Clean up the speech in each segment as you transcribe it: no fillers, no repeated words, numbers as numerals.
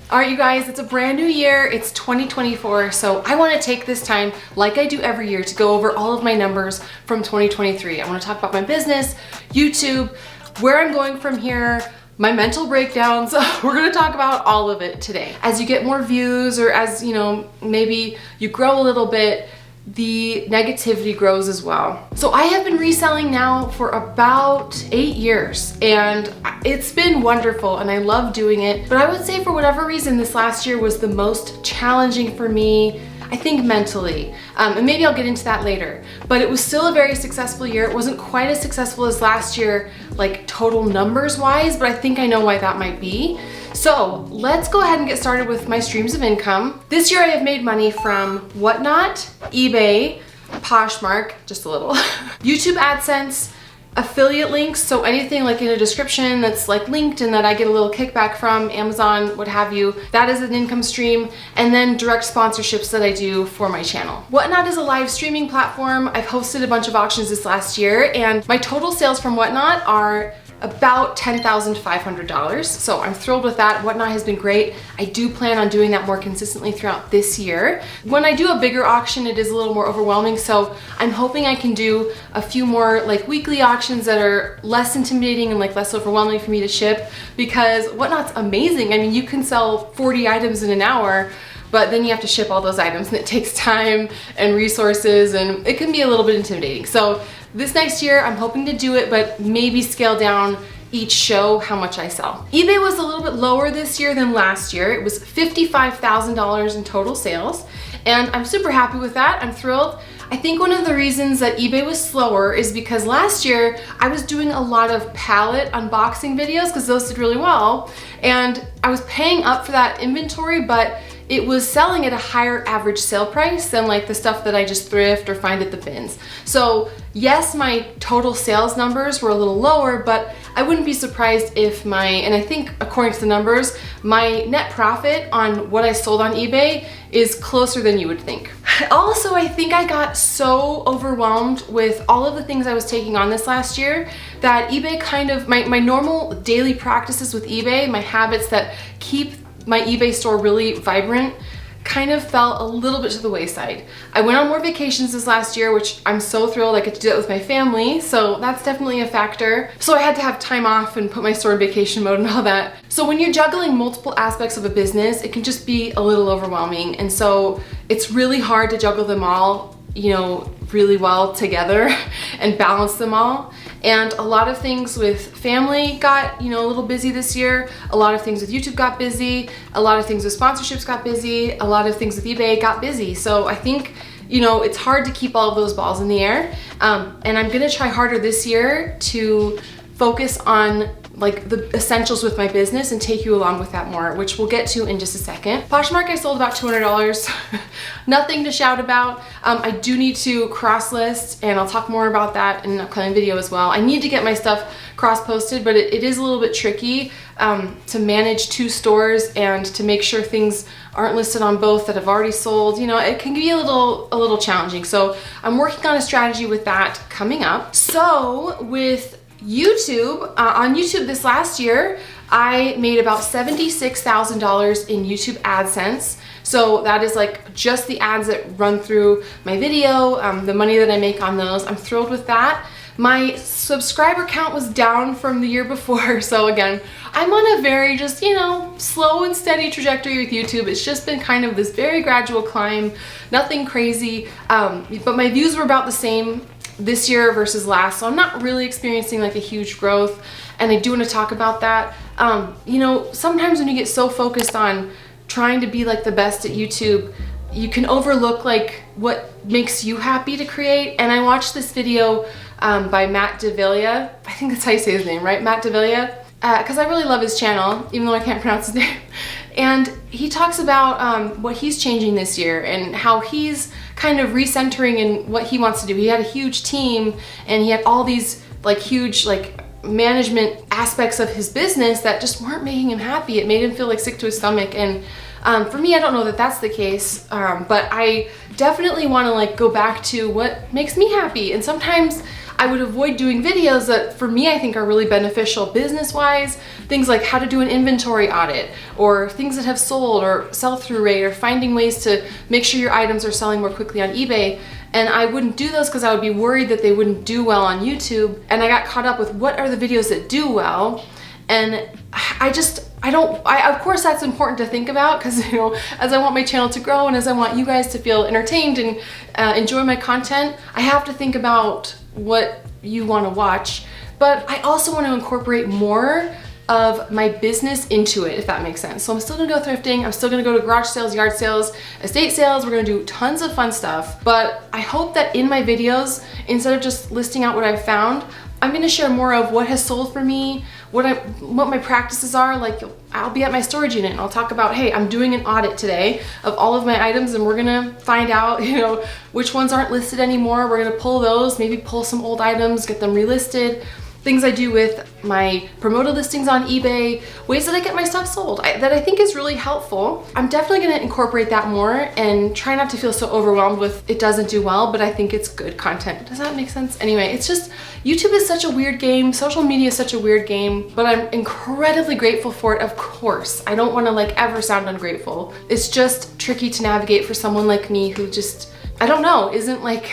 All right, you guys, it's a brand new year. It's 2024, so I want to take this time, like I do every year, to go over all of my numbers from 2023. I want to talk about my business, YouTube, where I'm going from here, my mental breakdowns. We're going to talk about all of it today. As you get more views, or as, you know, maybe you grow a little bit, the negativity grows as well. So I have been reselling now for about 8 years, and it's been wonderful and I love doing it. But I would say for whatever reason, this last year was the most challenging for me, I think mentally. And maybe I'll get into that later. But it was still a very successful year. It wasn't quite as successful as last year, like total numbers wise, but I think I know why that might be. So let's go ahead and get started with my streams of income. This year I have made money from Whatnot, eBay, Poshmark, just a little, YouTube AdSense, affiliate links, so anything like in a description that's like linked and that I get a little kickback from, Amazon, what have you, that is an income stream, and then direct sponsorships that I do for my channel. Whatnot is a live streaming platform. I've hosted a bunch of auctions this last year, and my total sales from Whatnot are about $10,500. So I'm thrilled with that. Whatnot has been great. I do plan on doing that more consistently throughout this year. When I do a bigger auction, it is a little more overwhelming. So I'm hoping I can do a few more like weekly auctions that are less intimidating and like less overwhelming for me to ship, because Whatnot's amazing. I mean, you can sell 40 items in an hour, but then you have to ship all those items and it takes time and resources, and it can be a little bit intimidating. So this next year, I'm hoping to do it, but maybe scale down each show how much I sell. eBay was a little bit lower this year than last year. It was $55,000 in total sales, and I'm super happy with that. I'm thrilled. I think one of the reasons that eBay was slower is because last year I was doing a lot of pallet unboxing videos because those did really well, and I was paying up for that inventory, but it was selling at a higher average sale price than like the stuff that I just thrift or find at the bins. So yes, my total sales numbers were a little lower, but I wouldn't be surprised if and I think according to the numbers, my net profit on what I sold on eBay is closer than you would think. Also, I think I got so overwhelmed with all of the things I was taking on this last year that eBay kind of, my normal daily practices with eBay, my habits that keep my eBay store really vibrant, kind of fell a little bit to the wayside. I went on more vacations this last year, which I'm so thrilled I get to do that with my family, so that's definitely a factor. So I had to have time off and put my store in vacation mode and all that. So when you're juggling multiple aspects of a business, it can just be a little overwhelming, and so it's really hard to juggle them all, you know, really well together and balance them all. And a lot of things with family got, you know, a little busy this year. A lot of things with YouTube got busy. A lot of things with sponsorships got busy. A lot of things with eBay got busy. So I think, you know, it's hard to keep all of those balls in the air. And I'm gonna try harder this year to focus on like the essentials with my business and take you along with that more, which we'll get to in just a second. Poshmark, I sold about $200. Nothing to shout about. I do need to cross list, and I'll talk more about that in an upcoming video as well. I need to get my stuff cross posted, but it is a little bit tricky to manage 2 stores and to make sure things aren't listed on both that have already sold. You know, it can be a little challenging. So I'm working on a strategy with that coming up. So with YouTube, on YouTube this last year, I made about $76,000 in YouTube AdSense. So that is like just the ads that run through my video, the money that I make on those. I'm thrilled with that. My subscriber count was down from the year before. So again, I'm on a very just, you know, slow and steady trajectory with YouTube. It's just been kind of this very gradual climb, nothing crazy. But my views were about the same this year versus last, so I'm not really experiencing like a huge growth, and I do want to talk about that. You know, sometimes when you get so focused on trying to be like the best at YouTube, you can overlook like what makes you happy to create. And I watched this video by Matt D'Avella. I think that's how you say his name, right? Matt D'Avella, because I really love his channel, even though I can't pronounce his name. And he talks about what he's changing this year and how he's kind of recentering in what he wants to do. He had a huge team, and he had all these like huge like management aspects of his business that just weren't making him happy. It made him feel like sick to his stomach. And for me, I don't know that that's the case, but I definitely want to like go back to what makes me happy. And sometimes I would avoid doing videos that for me I think are really beneficial business-wise, things like how to do an inventory audit, or things that have sold, or sell-through rate, or finding ways to make sure your items are selling more quickly on eBay. And I wouldn't do those because I would be worried that they wouldn't do well on YouTube. And I got caught up with what are the videos that do well. And of course that's important to think about because, you know, as I want my channel to grow and as I want you guys to feel entertained and enjoy my content, I have to think about what you want to watch. But I also want to incorporate more of my business into it, if that makes sense. So I'm still gonna go thrifting, I'm still gonna go to garage sales, yard sales, estate sales, we're gonna do tons of fun stuff. But I hope that in my videos, instead of just listing out what I've found, I'm gonna share more of what has sold for me, what my practices are. Like, I'll be at my storage unit and I'll talk about, hey, I'm doing an audit today of all of my items and we're gonna find out, you know, which ones aren't listed anymore. We're gonna pull those, maybe pull some old items, get them relisted. Things I do with my promoted listings on eBay, ways that I get my stuff sold that I think is really helpful. I'm definitely gonna incorporate that more and try not to feel so overwhelmed with it doesn't do well, but I think it's good content. Does that make sense? Anyway, it's just, YouTube is such a weird game, social media is such a weird game, but I'm incredibly grateful for it, of course. I don't wanna like ever sound ungrateful. It's just tricky to navigate for someone like me who just, I don't know, isn't like,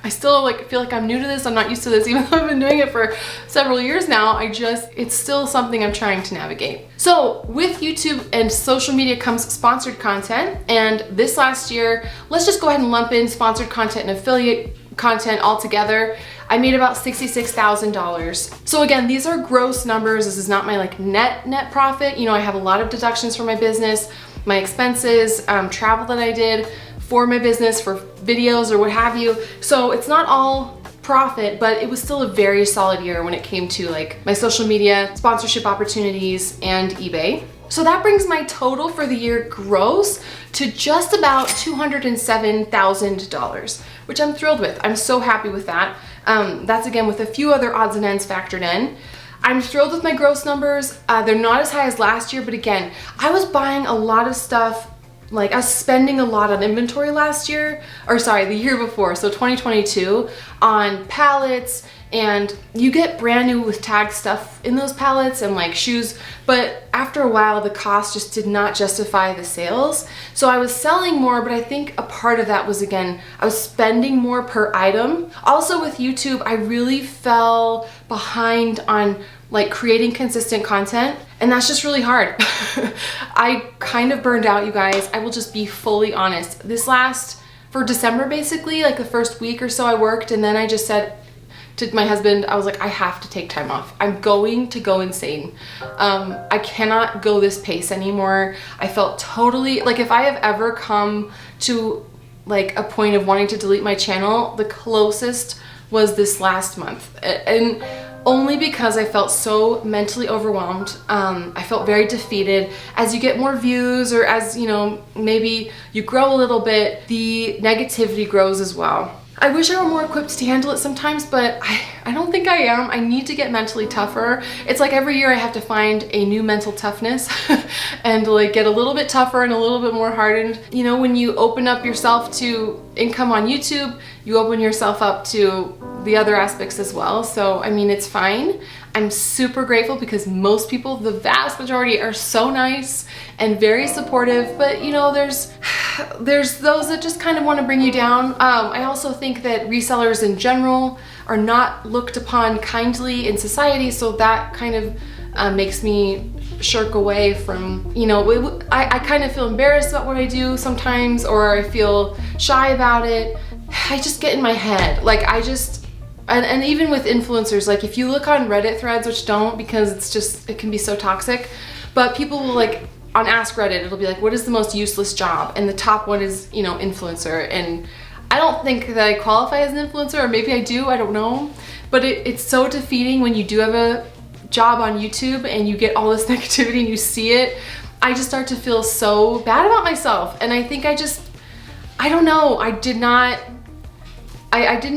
I still like feel like I'm new to this, I'm not used to this, even though I've been doing it for several years now. It's still something I'm trying to navigate. So with YouTube and social media comes sponsored content, and this last year, let's just go ahead and lump in sponsored content and affiliate content all together. I made about $66,000. So again, these are gross numbers. This is not my like net profit. You know, I have a lot of deductions for my business, my expenses, travel that I did for my business, for videos or what have you. So it's not all profit, but it was still a very solid year when it came to like my social media, sponsorship opportunities, and eBay. So that brings my total for the year gross to just about $207,000, which I'm thrilled with. I'm so happy with that. That's again with a few other odds and ends factored in. I'm thrilled with my gross numbers. They're not as high as last year, but again, I was buying a lot of stuff. Like, I was spending a lot on inventory last year, or sorry, the year before, so 2022, on pallets, and you get brand new with tagged stuff in those pallets and like shoes, but after a while the cost just did not justify the sales. So I was selling more, but I think a part of that was, again, I was spending more per item. Also with YouTube, I really fell behind on like creating consistent content, and that's just really hard. I kind of burned out, you guys. I will just be fully honest. For December basically, like the first week or so I worked, and then I just said to my husband, I was like, I have to take time off. I'm going to go insane. I cannot go this pace anymore. I felt totally, like if I have ever come to like a point of wanting to delete my channel, the closest was this last month. And only because I felt so mentally overwhelmed. I felt very defeated. As you get more views, or as, you know, maybe you grow a little bit, the negativity grows as well. I wish I were more equipped to handle it sometimes, but I don't think I am. I need to get mentally tougher. It's like every year I have to find a new mental toughness and like get a little bit tougher and a little bit more hardened. You know, when you open up yourself to income on YouTube, you open yourself up to the other aspects as well. So, I mean, it's fine. I'm super grateful because most people, the vast majority, are so nice and very supportive, but you know, there's those that just kind of want to bring you down. I also think that resellers in general are not looked upon kindly in society, so that kind of makes me shirk away from, you know, I kind of feel embarrassed about what I do sometimes, or I feel shy about it. I just get in my head. Like, and even with influencers, like if you look on Reddit threads, which don't, because it can be so toxic, but people will like, on Ask Reddit, it'll be like, what is the most useless job? And the top one is, you know, influencer. And I don't think that I qualify as an influencer, or maybe I do, I don't know. But it's so defeating when you do have a job on YouTube and you get all this negativity and you see it. I just start to feel so bad about myself. And I think I don't know, I didn't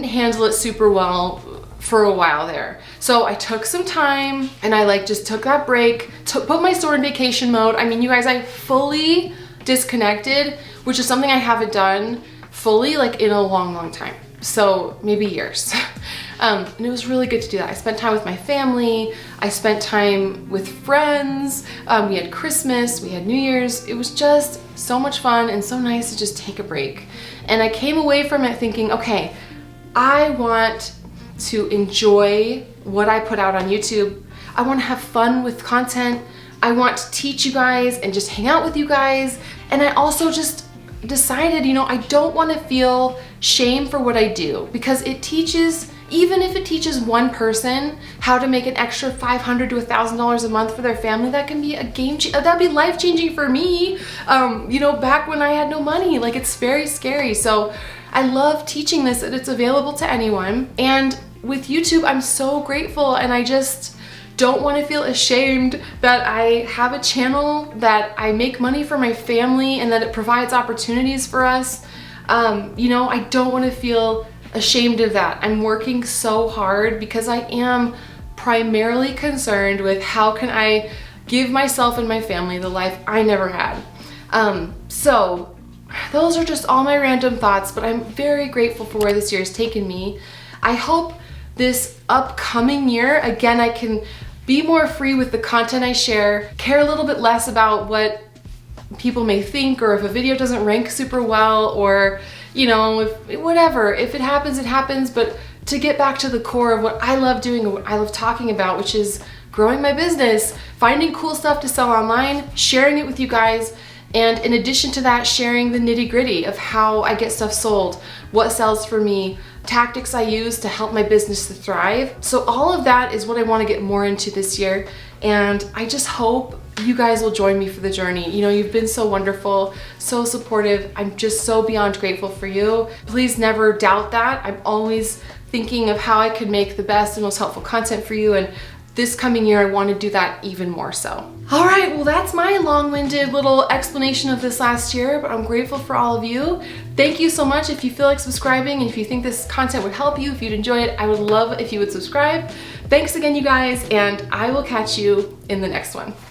handle it super well for a while there. So I took some time and I like just took that break, put my store in vacation mode. I mean, you guys, I fully disconnected, which is something I haven't done fully like in a long time. So maybe years. And it was really good to do that. I spent time with my family. I spent time with friends. We had Christmas, we had New Year's. It was just so much fun and so nice to just take a break. And I came away from it thinking, okay, I want to enjoy what I put out on YouTube. I want to have fun with content. I want to teach you guys and just hang out with you guys. And I also just decided, you know, I don't want to feel shame for what I do, because it teaches, even if it teaches one person how to make an extra $500 to $1,000 a month for their family, that can be a game changer. That'd be life-changing for me. You know, back when I had no money, like, it's very scary. So I love teaching this, and it's available to anyone. And with YouTube, I'm so grateful, and I just don't want to feel ashamed that I have a channel, that I make money for my family, and that it provides opportunities for us. You know, I don't want to feel ashamed of that. I'm working so hard because I am primarily concerned with how can I give myself and my family the life I never had. So those are just all my random thoughts, but I'm very grateful for where this year has taken me. I hope this upcoming year, again, I can be more free with the content I share, care a little bit less about what people may think, or if a video doesn't rank super well, or, you know, if whatever, if it happens, it happens, but to get back to the core of what I love doing and what I love talking about, which is growing my business, finding cool stuff to sell online, sharing it with you guys, and in addition to that, sharing the nitty-gritty of how I get stuff sold, what sells for me, tactics I use to help my business to thrive. So all of that is what I want to get more into this year, and I just hope you guys will join me for the journey. You know, you've been so wonderful, so supportive. I'm just so beyond grateful for you. Please never doubt that. I'm always thinking of how I could make the best and most helpful content for you, and this coming year I want to do that even more so. All right, well, that's my long-winded little explanation of this last year, but I'm grateful for all of you. Thank you so much. If you feel like subscribing and if you think this content would help you, if you'd enjoy it, I would love if you would subscribe. Thanks again, you guys, and I will catch you in the next one.